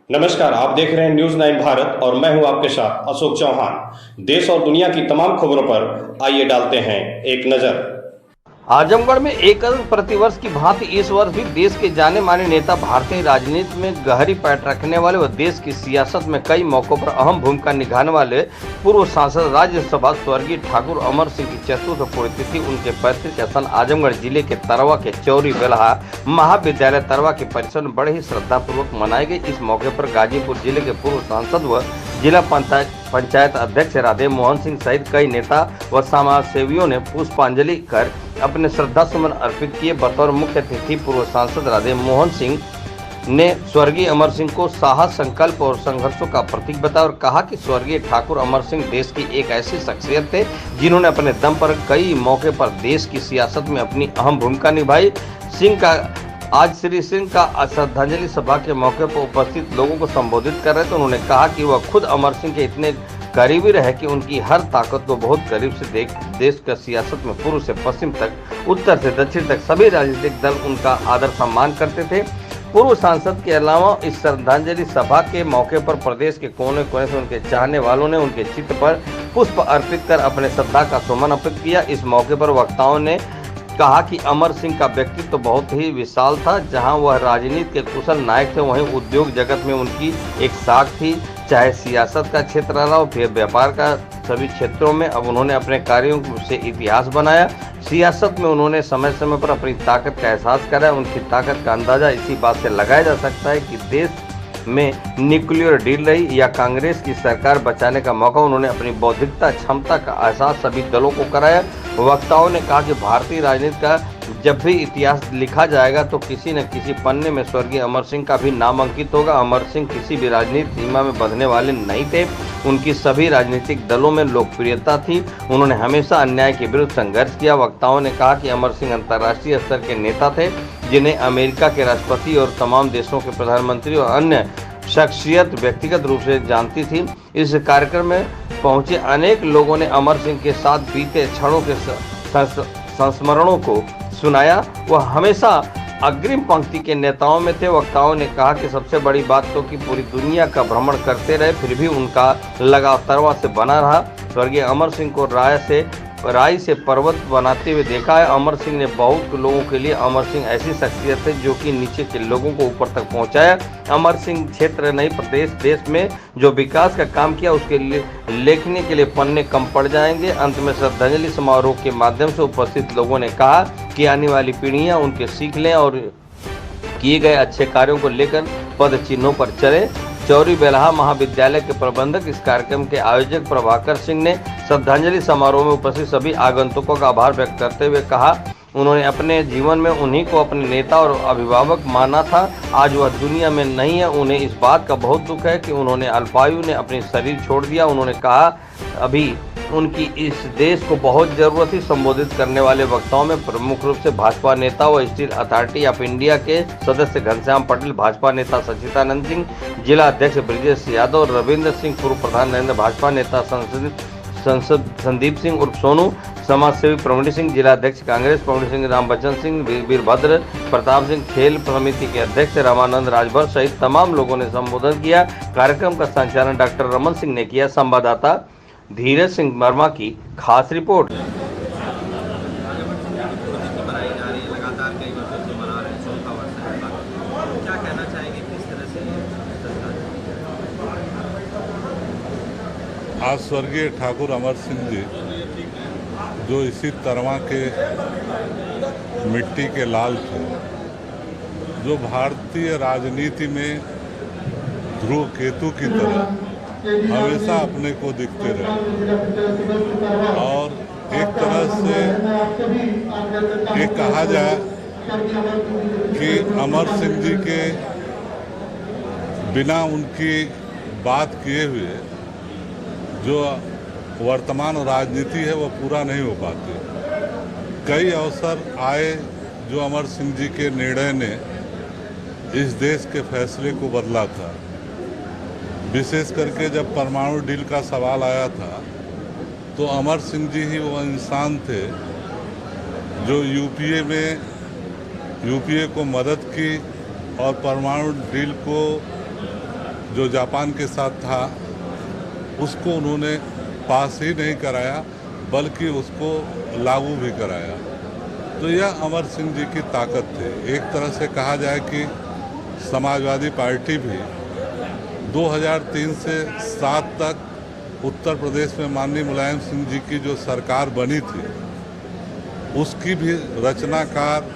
नमस्कार, आप देख रहे हैं न्यूज 9 भारत और मैं हूं आपके साथ अशोक चौहान। देश और दुनिया की तमाम खबरों पर आइए डालते हैं एक नजर। आजमगढ़ में एक प्रतिवर्ष की भांति इस वर्ष भी देश के जाने माने नेता भारतीय राजनीति में गहरी पैठ रखने वाले व देश की सियासत में कई मौकों पर अहम भूमिका निभाने वाले पूर्व सांसद राज्यसभा स्वर्गीय ठाकुर अमर सिंह की चतुर्थ पुण्यतिथि उनके पैतृक स्थल आजमगढ़ जिले के तरवा के चौरी बेलहा महाविद्यालय तरवा के परिसर में बड़े ही श्रद्धापूर्वक मनाई गई। इस मौके पर गाजीपुर जिले के पूर्व सांसद व जिला पंचायत अध्यक्ष राधे मोहन सिंह सहित कई नेता व समाज सेवियों ने पुष्पांजलि कर अपने श्रद्धा सुमन अर्पित किए। बतौर मुख्य अतिथि पूर्व सांसद राधे मोहन सिंह ने स्वर्गीय अमर सिंह को साहस, संकल्प और संघर्षों का प्रतीक बताया और कहा कि स्वर्गीय ठाकुर अमर सिंह देश की एक ऐसी शख्सियत थे जिन्होंने अपने दम पर कई मौके पर देश की सियासत में अपनी अहम भूमिका निभाई। आज श्री सिंह का श्रद्धांजलि सभा के मौके पर उपस्थित लोगों को संबोधित कर रहे थे। उन्होंने कहा कि वह खुद अमर सिंह के इतने करीबी रहे कि उनकी हर ताकत को बहुत करीब से देश का सियासत में पूर्व से पश्चिम तक, उत्तर से दक्षिण तक सभी राजनीतिक दल उनका आदर सम्मान करते थे। पूर्व सांसद के अलावा इस श्रद्धांजलि सभा के मौके पर प्रदेश के कोने कोने से उनके चाहने वालों ने उनके चित्र पर पुष्प अर्पित कर अपने श्रद्धा का सुमन अर्पित किया। इस मौके पर वक्ताओं ने कहा कि अमर सिंह का व्यक्तित्व तो बहुत ही विशाल था। जहां वह राजनीति के कुशल नायक थे, वहीं उद्योग जगत में उनकी एक साख थी। चाहे सियासत का क्षेत्र रहा हो, फिर व्यापार का, सभी क्षेत्रों में अब उन्होंने अपने कार्यों से इतिहास बनाया। सियासत में उन्होंने समय समय पर अपनी ताकत का एहसास कराया। उनकी ताकत का अंदाजा इसी बात से लगाया जा सकता है कि देश में न्यूक्लियर डील रही या कांग्रेस की सरकार बचाने का मौका, उन्होंने अपनी बौद्धिकता क्षमता का एहसास सभी दलों को कराया। वक्ताओं ने कहा कि भारतीय राजनीति का जब भी इतिहास लिखा जाएगा तो किसी न किसी पन्ने में स्वर्गीय अमर सिंह का भी नाम अंकित होगा। अमर सिंह किसी भी राजनीतिक सीमा में बंधने वाले नहीं थे। उनकी सभी राजनीतिक दलों में लोकप्रियता थी। उन्होंने हमेशा अन्याय के विरुद्ध संघर्ष किया। वक्ताओं ने कहा कि अमर सिंह अंतर्राष्ट्रीय स्तर के नेता थे जिन्हें अमेरिका के राष्ट्रपति और तमाम देशों के प्रधानमंत्री और अन्य शख्सियत व्यक्तिगत रूप से जानती थी। इस कार्यक्रम में पहुंचे अनेक लोगों ने अमर सिंह के साथ बीते क्षणों के संस्मरणों को सुनाया। वह हमेशा अग्रिम पंक्ति के नेताओं में थे। वक्ताओं ने कहा कि सबसे बड़ी बात तो कि पूरी दुनिया का भ्रमण करते रहे, फिर भी उनका लगाव तरवा से बना रहा। स्वर्गीय अमर सिंह को राई से पर्वत बनाते हुए देखा है। अमर सिंह ने बहुत लोगों के लिए अमर सिंह ऐसी शख्सियत है जो कि नीचे के लोगों को ऊपर तक पहुंचाया। अमर सिंह क्षेत्र नहीं, प्रदेश देश में जो विकास का काम किया उसके लिए लिखने के लिए पन्ने कम पड़ जाएंगे। अंत में श्रद्धांजलि समारोह के माध्यम से उपस्थित लोगों ने कहा कि आने वाली पीढ़ियां उनके सीख लें और किए गए अच्छे कार्यों को लेकर पद चिन्हों पर चले। चौरी बेलहा महाविद्यालय के प्रबंधक इस कार्यक्रम के आयोजक प्रभाकर सिंह ने श्रद्धांजलि समारोह में उपस्थित सभी आगंतुकों का आभार व्यक्त करते हुए कहा, उन्होंने अपने जीवन में उन्हीं को अपने नेता और अभिभावक माना था। आज वह दुनिया में नहीं है। उन्हें इस बात का बहुत दुख है कि उन्होंने अल्पायु ने अपनी शरीर छोड़ दिया। उन्होंने कहा अभी उनकी इस देश को बहुत जरूरत थी। संबोधित करने वाले वक्ताओं में प्रमुख रूप से भाजपा नेता व स्टील अथॉरिटी ऑफ इंडिया के सदस्य घनश्याम पटेल, भाजपा नेता सचिदानंद सिंह, जिला अध्यक्ष ब्रिजेश यादव, रविंद्र सिंह, पूर्व प्रधान नरेंद्र, भाजपा नेता संसद संदीप सिंह उर्फ सोनू, समाज सेवी प्रवीण सिंह, जिला अध्यक्ष कांग्रेस प्रवीण सिंह, रामबच्चन सिंह, वीरभद्र प्रताप सिंह, खेल समिति के अध्यक्ष रामानंद राजभर सहित तमाम लोगों ने संबोधन किया। कार्यक्रम का संचालन डॉक्टर रमन सिंह ने किया। संवाददाता धीरज सिंह वर्मा की खास रिपोर्ट। आज स्वर्गीय ठाकुर अमर सिंह जी जो इसी तरवा के मिट्टी के लाल थे, जो भारतीय राजनीति में ध्रुव केतु की तरह हमेशा अपने को दिखते रहे और एक तरह से ये कहा जाए कि अमर सिंह जी के बिना उनकी बात किए हुए जो वर्तमान राजनीति है वह पूरा नहीं हो पाती। कई अवसर आए जो अमर सिंह जी के निर्णय ने इस देश के फैसले को बदला था। विशेष करके जब परमाणु डील का सवाल आया था तो अमर सिंह जी ही वो इंसान थे जो यूपीए को मदद की और परमाणु डील को जो जापान के साथ था उसको उन्होंने पास ही नहीं कराया बल्कि उसको लागू भी कराया। तो यह अमर सिंह जी की ताकत थी। एक तरह से कहा जाए कि समाजवादी पार्टी भी 2003 से 7 तक उत्तर प्रदेश में माननीय मुलायम सिंह जी की जो सरकार बनी थी उसकी भी रचनाकार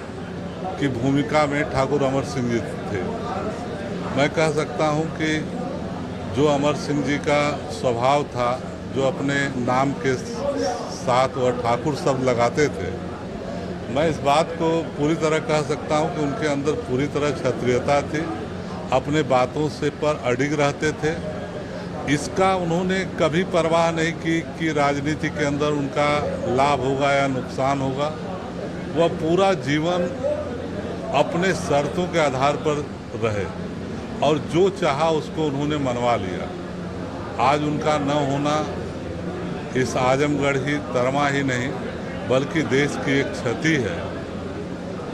की भूमिका में ठाकुर अमर सिंह जी थे। मैं कह सकता हूं कि जो अमर सिंह जी का स्वभाव था, जो अपने नाम के साथ वह ठाकुर शब्द लगाते थे, मैं इस बात को पूरी तरह कह सकता हूं कि उनके अंदर पूरी तरह क्षत्रियता थी। अपने बातों से पर अडिग रहते थे। इसका उन्होंने कभी परवाह नहीं की कि राजनीति के अंदर उनका लाभ होगा या नुकसान होगा। वह पूरा जीवन अपने शर्तों के आधार पर रहे और जो चाहा उसको उन्होंने मनवा लिया। आज उनका न होना इस आजमगढ़ ही तरमा ही नहीं बल्कि देश की एक क्षति है।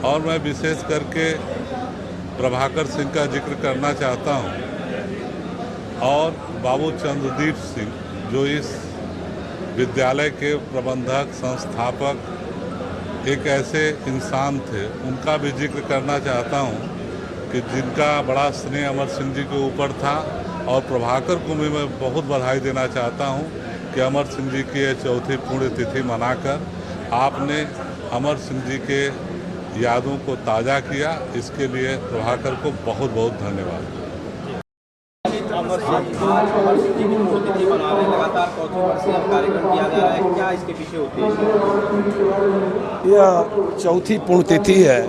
और मैं विशेष करके प्रभाकर सिंह का जिक्र करना चाहता हूं और बाबू चंद्रदीप सिंह जो इस विद्यालय के प्रबंधक संस्थापक एक ऐसे इंसान थे, उनका भी जिक्र करना चाहता हूं कि जिनका बड़ा स्नेह अमर सिंह जी के ऊपर था। और प्रभाकर को भी मैं बहुत बधाई देना चाहता हूं कि अमर सिंह जी की 4थी पुण्यतिथि मनाकर आपने अमर सिंह जी के यादों को ताज़ा किया। इसके लिए प्रभाकर को बहुत बहुत धन्यवाद। अमर सिंह जी की पुण्यतिथि मना रहे हैं, लगातार 4थी वर्षीय कार्यक्रम किया जा रहा है, क्या इसके पीछे उद्देश्य है? यह 4थी पुण्यतिथि है।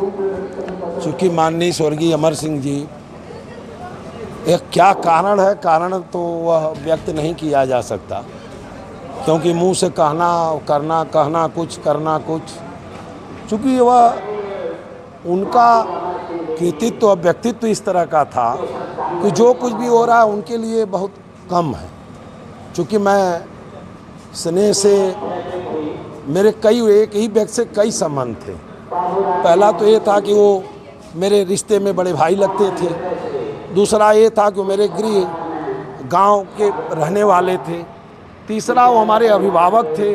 चूँकि माननीय स्वर्गीय अमर सिंह जी, एक क्या कारण है, कारण तो वह व्यक्त नहीं किया जा सकता, क्योंकि मुंह से कहना कुछ करना कुछ। चूँकि वह उनका कृतित्व व्यक्तित्व इस तरह का था कि जो कुछ भी हो रहा है उनके लिए बहुत कम है। चूँकि मैं स्नेह से मेरे एक ही व्यक्ति से कई संबंध थे। पहला तो ये था कि वो मेरे रिश्ते में बड़े भाई लगते थे। दूसरा ये था कि वो मेरे गृह गांव के रहने वाले थे। तीसरा वो हमारे अभिभावक थे।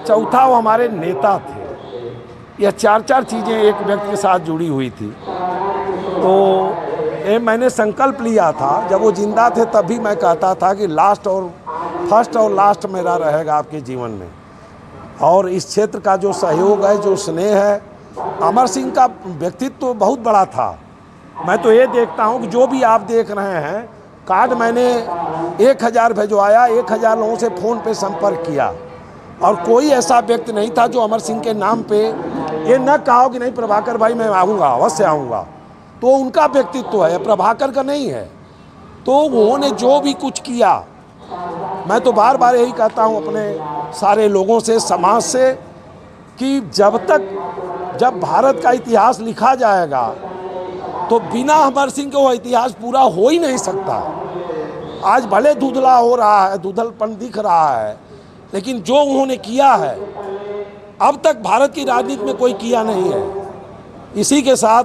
चौथा वो हमारे नेता थे। यह चार चीज़ें एक व्यक्ति के साथ जुड़ी हुई थी। तो ये मैंने संकल्प लिया था, जब वो जिंदा थे तब भी मैं कहता था कि फर्स्ट और लास्ट मेरा रहेगा आपके जीवन में। और इस क्षेत्र का जो सहयोग है, जो स्नेह है, अमर सिंह का व्यक्तित्व तो बहुत बड़ा था। मैं तो ये देखता हूँ कि जो भी आप देख रहे हैं, कार्ड मैंने 1000 भिजवाया, 1000 लोगों से फ़ोन पे संपर्क किया और कोई ऐसा व्यक्ति नहीं था जो अमर सिंह के नाम पे ये न कहा कि नहीं प्रभाकर भाई मैं आऊँगा, अवश्य आऊँगा। तो उनका व्यक्तित्व है, प्रभाकर का नहीं है। तो उन्होंने जो भी कुछ किया, मैं तो बार बार यही कहता हूँ अपने सारे लोगों से, समाज से, कि जब भारत का इतिहास लिखा जाएगा तो बिना अमर सिंह के वो इतिहास पूरा हो ही नहीं सकता। आज भले धुंधला हो रहा है, धुंधलपन दिख रहा है, लेकिन जो उन्होंने किया है अब तक भारत की राजनीति में कोई किया नहीं है। इसी के साथ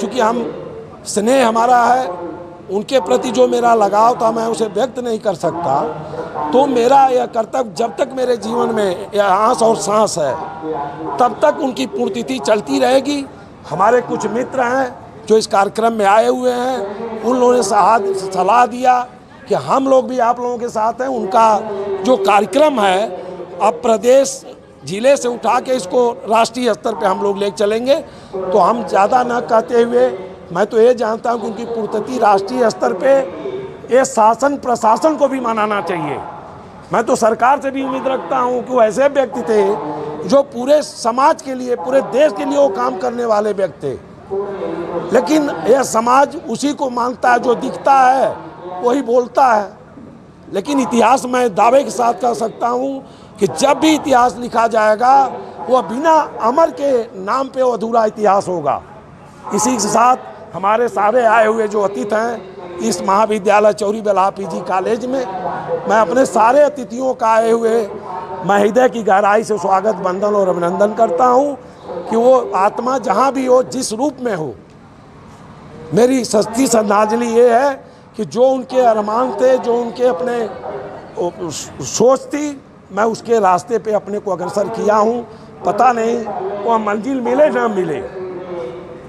चूँकि हम स्नेह हमारा है, उनके प्रति जो मेरा लगाव था मैं उसे व्यक्त नहीं कर सकता। तो मेरा यह कर्तव्य, जब तक मेरे जीवन में यह आँस और सांस है तब तक उनकी पुण्यतिथि चलती रहेगी। हमारे कुछ मित्र हैं जो इस कार्यक्रम में आए हुए हैं, उन लोगों ने सलाह दिया कि हम लोग भी आप लोगों के साथ हैं। उनका जो कार्यक्रम है अब प्रदेश जिले से उठा के इसको राष्ट्रीय स्तर पे हम लोग ले चलेंगे। तो हम ज़्यादा न कहते हुए मैं तो ये जानता हूँ कि उनकी पुण्यतिथि राष्ट्रीय स्तर पे ये शासन प्रशासन को भी मनाना चाहिए। मैं तो सरकार से भी उम्मीद रखता हूँ कि वो ऐसे व्यक्ति थे जो पूरे समाज के लिए, पूरे देश के लिए वो काम करने वाले व्यक्ति थे। लेकिन यह समाज उसी को मानता है, जो दिखता है वही बोलता है। लेकिन इतिहास मैं दावे के साथ कह सकता हूँ कि जब भी इतिहास लिखा जाएगा वह बिना अमर के नाम पे वो अधूरा इतिहास होगा। इसी के साथ हमारे सारे आए हुए जो अतिथि हैं इस महाविद्यालय चौरी बेल्हा पीजी कॉलेज में, मैं अपने सारे अतिथियों का आए हुए मैं हृदय की गहराई से स्वागत, वंदन और अभिनंदन करता हूँ कि वो आत्मा जहाँ भी हो, जिस रूप में हो, मेरी सच्ची श्रद्धांजलि ये है कि जो उनके अरमान थे, जो उनके अपने सोच थी, मैं उसके रास्ते पे अपने को अग्रसर किया हूँ। पता नहीं वह मंजिल मिले ना मिले,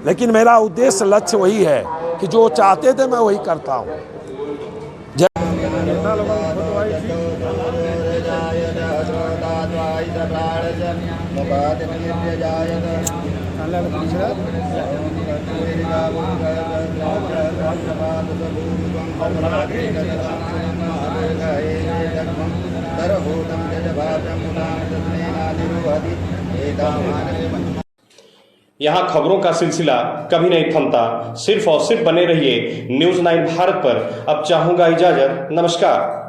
लेकिन मेरा उद्देश्य लक्ष्य वही है कि जो चाहते थे मैं वही करता हूँ। यहाँ खबरों का सिलसिला कभी नहीं थमता। सिर्फ और सिर्फ बने रहिए न्यूज़ 9 भारत पर। अब चाहूंगा इजाजत। नमस्कार।